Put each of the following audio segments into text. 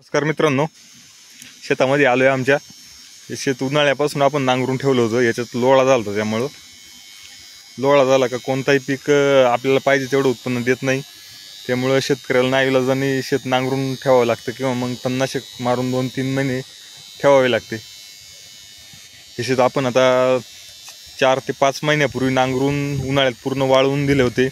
नमस्कार मित्रांनो, शेतामध्ये आलो आहे आमच्या. हे शेत उन्हाळ्यापासून आपण नांगरून ठेवलं होतं. याच्यात लोळा झाला होता, त्यामुळं लोळा झाला का कोणताही पीक आपल्याला पाहिजे तेवढं उत्पन्न देत नाही. त्यामुळं शेतकऱ्याला नाईलाजाने शेत नांगरून ठेवावं लागतं किंवा मग तणनाशक मारून 2-3 महिने ठेवावे लागते. हे शेत आपण आता 4 ते 5 महिन्यापूर्वी नांगरून उन्हाळ्यात पूर्ण वाळवून दिले होते.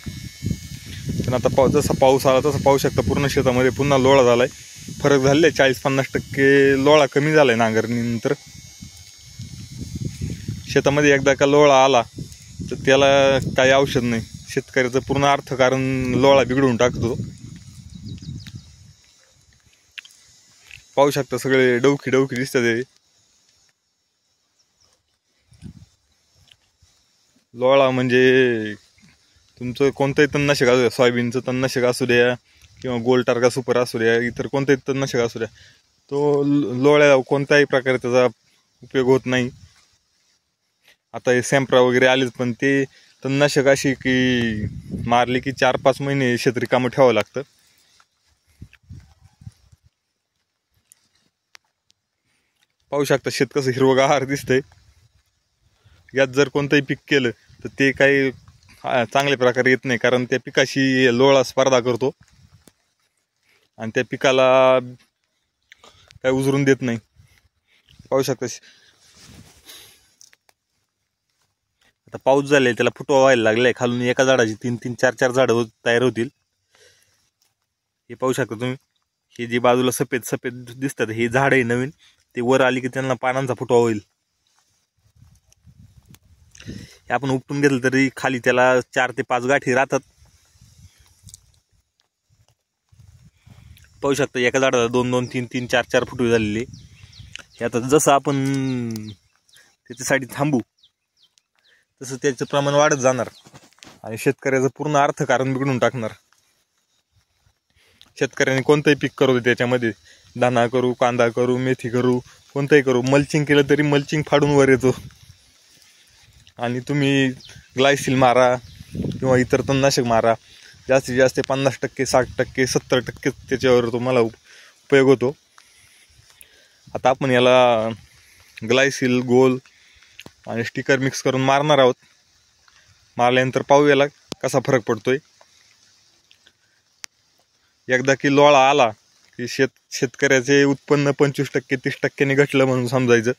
पण आता जसा पाऊस आला तसं पाहू शकता पूर्ण शेतामध्ये पुन्हा लोळा झाला आहे. फरक झालेला आहे, 40-50% लोळा कमी झाला आहे नांगरणीनंतर. शेतामध्ये एकदा का लोळा आला तर त्याला काही औषध नाही. शेतकऱ्याचं पूर्ण अर्थकारण लोळा बिघडवून टाकतो. पाहू शकता सगळे डवखी दिसतात. लोळा म्हणजे तुमचं कोणतंही तणनाशक असू द्या, सोयाबीनचं तणनाशक असू द्या किंवा गोल्टार्गा सुपर असू द्या, इतर कोणतंही तणनाशक असू द्या, तो लोळ्याला कोणत्याही प्रकारे त्याचा उपयोग होत नाही. आता हे सॅम्प्रा वगैरे आलेच, पण ते तणनाशक अशी की मारली की 4-5 महिने शेत रिकामं ठेवावं लागतं. पाहू शकता शेत कसं हिरवगार दिसतंय. यात जर कोणतंही पीक केलं तर ते काही चांगल्या प्रकारे येत नाही, कारण त्या पिकाशी लोळा स्पर्धा करतो आणि त्या पिकाला काही उजरून देत नाही. पाहू शकता आता पाऊस झाले, त्याला फुटवा व्हायला लागलाय. खालून एका झाडाची 3-3, 4-4 झाडं तयार होतील. हे पाहू शकता तुम्ही. हे जी बाजूला सफेद दिसतात हे झाड आहे नवीन, ते वर आली की त्यांना पानांचा फुटवा होईल. हे आपण उपटून घेतलं तरी खाली त्याला 4 ते 5 गाठी राहतात. पाहू शकता एका झाडाला 2-2, 3-3, 4-4 फुटवे झालेले. हे आता जसं आपण त्याच्यासाठी थांबू तसं त्याचं प्रमाण वाढत जाणार आणि शेतकऱ्याचं पूर्ण अर्थकारण बिघडून टाकणार. शेतकऱ्याने कोणतंही पीक करू दे, त्याच्यामध्ये दाणा करू, कांदा करू, मेथी करू, कोणतंही करू, मल्चिंग केलं तरी मल्चिंग फाडून वर येतो. आणि तुम्ही ग्लायसिल मारा किंवा इतर तणनाशक मारा, जास्तीत जास्त 50%, 60%, 70% त्याच्यावर तुम्हाला उपयोग होतो. आता आपण याला ग्लायसिल, गोल आणि स्टिकर मिक्स करून मारणार आहोत. मारल्यानंतर पाहू याला कसा फरक पडतोय. एकदा की लोळा आला की शेतकऱ्याचे उत्पन्न 25%, 30% घटलं म्हणून समजायचं.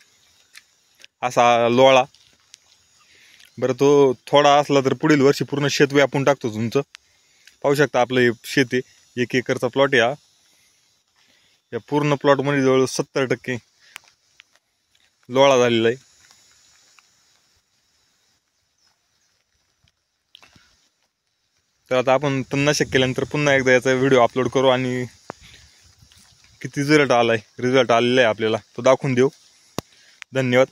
असा लोळा बरं तो थोडा असला तर पुढील वर्षी पूर्ण शेत व्यापून टाकतो तुमचं. पाहू शकता आपलं हे शेत आहे, 1 एकरचा प्लॉट आहे. या पूर्ण प्लॉटमध्ये जवळ 70% लोळा झालेला आहे. तर आता आपण तणनाशक केल्यानंतर पुन्हा एकदा याचा व्हिडिओ अपलोड करू आणि किती रिझल्ट आलेला आहे आपल्याला तो दाखवून देऊ. धन्यवाद.